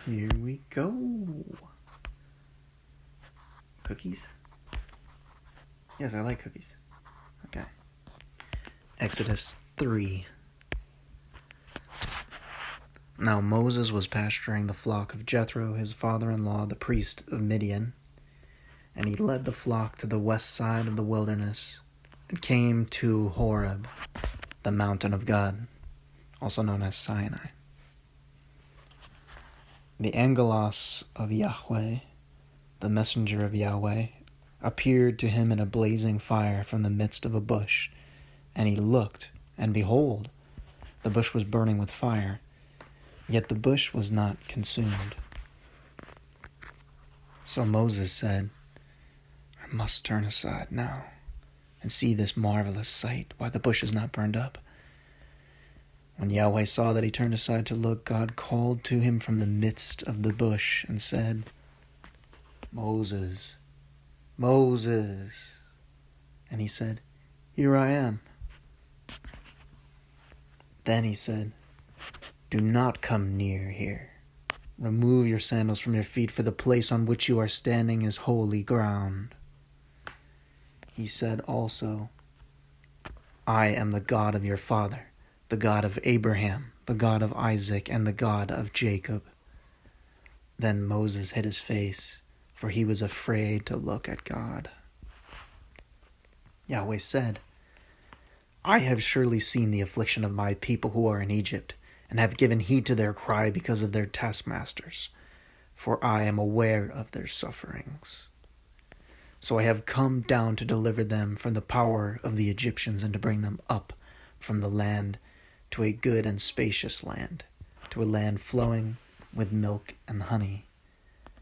Here we go. Cookies? Yes, I like cookies. Okay. Exodus 3. Now Moses was pasturing the flock of Jethro, his father-in-law, the priest of Midian, and he led the flock to the west side of the wilderness and came to Horeb, the mountain of God, also known as Sinai. The angelos of Yahweh, the messenger of Yahweh, appeared to him in a blazing fire from the midst of a bush. And he looked, and behold, the bush was burning with fire, yet the bush was not consumed. So Moses said, I must turn aside now and see this marvelous sight, why the bush is not burned up. When Yahweh saw that he turned aside to look, God called to him from the midst of the bush and said, Moses, Moses. And he said, Here I am. Then he said, Do not come near here. Remove your sandals from your feet, for the place on which you are standing is holy ground. He said also, I am the God of your father, the God of Abraham, the God of Isaac, and the God of Jacob. Then Moses hid his face, for he was afraid to look at God. Yahweh said, I have surely seen the affliction of my people who are in Egypt, and have given heed to their cry because of their taskmasters, for I am aware of their sufferings. So I have come down to deliver them from the power of the Egyptians and to bring them up from the land to a good and spacious land, to a land flowing with milk and honey,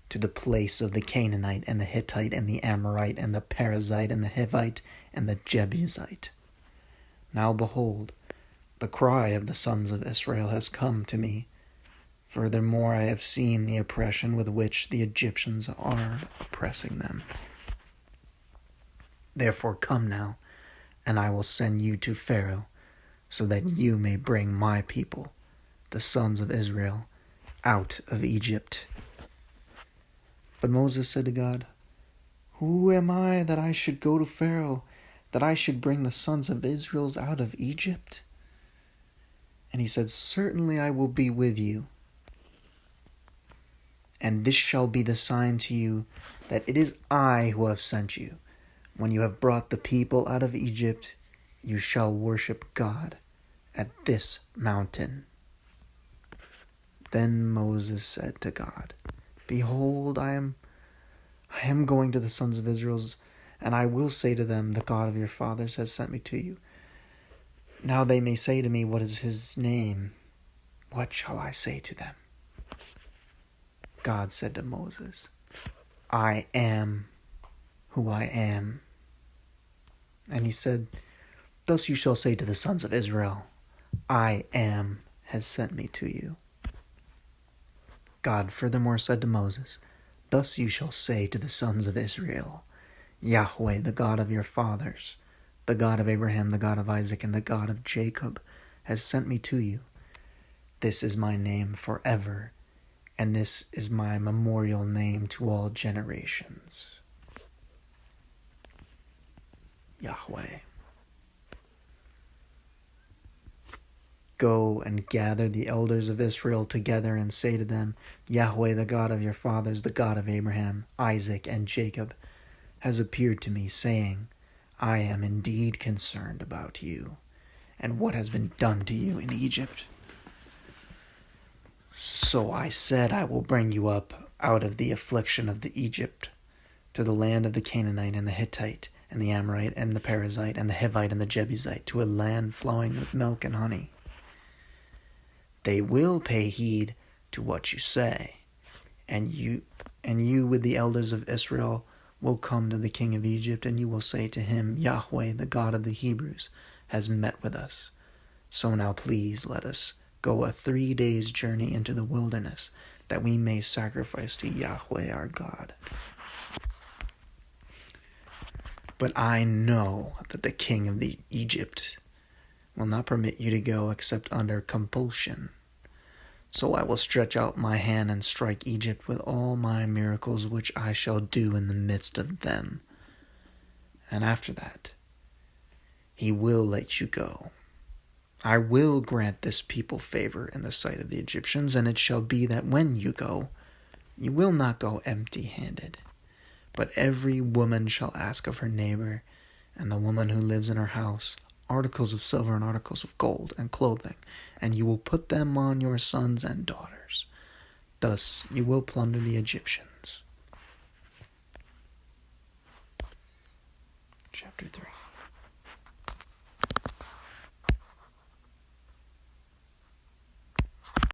to the place of the Canaanite and the Hittite and the Amorite and the Perizzite and the Hivite and the Jebusite. Now behold, the cry of the sons of Israel has come to me. Furthermore, I have seen the oppression with which the Egyptians are oppressing them. Therefore come now, and I will send you to Pharaoh, so that you may bring my people, the sons of Israel, out of Egypt. But Moses said to God, Who am I that I should go to Pharaoh, that I should bring the sons of Israel out of Egypt? And he said, Certainly I will be with you. And this shall be the sign to you that it is I who have sent you. When you have brought the people out of Egypt, you shall worship God at this mountain. Then Moses said to God, Behold, I am going to the sons of Israel, and I will say to them, The God of your fathers has sent me to you. Now they may say to me, What is his name? What shall I say to them? God said to Moses, I am who I am. And he said, Thus you shall say to the sons of Israel, I am has sent me to you. God furthermore said to Moses, Thus you shall say to the sons of Israel, Yahweh, the God of your fathers, the God of Abraham, the God of Isaac, and the God of Jacob, has sent me to you. This is my name forever, and this is my memorial name to all generations. Yahweh. Go and gather the elders of Israel together and say to them, Yahweh, the God of your fathers, the God of Abraham, Isaac, and Jacob, has appeared to me, saying, I am indeed concerned about you, and what has been done to you in Egypt. So I said, I will bring you up out of the affliction of the Egypt to the land of the Canaanite and the Hittite and the Amorite and the Perizzite and the Hivite and the Jebusite, to a land flowing with milk and honey. They will pay heed to what you say, and you with the elders of Israel will come to the king of Egypt, and you will say to him, Yahweh, the God of the Hebrews, has met with us. So now please let us go a 3 days' journey into the wilderness, that we may sacrifice to Yahweh our God. But I know that the king of Egypt will not permit you to go except under compulsion. So I will stretch out my hand and strike Egypt with all my miracles which I shall do in the midst of them. And after that, he will let you go. I will grant this people favor in the sight of the Egyptians, and it shall be that when you go, you will not go empty-handed. But every woman shall ask of her neighbor, and the woman who lives in her house, articles of silver and articles of gold and clothing, and you will put them on your sons and daughters. Thus you will plunder the Egyptians. Chapter 3.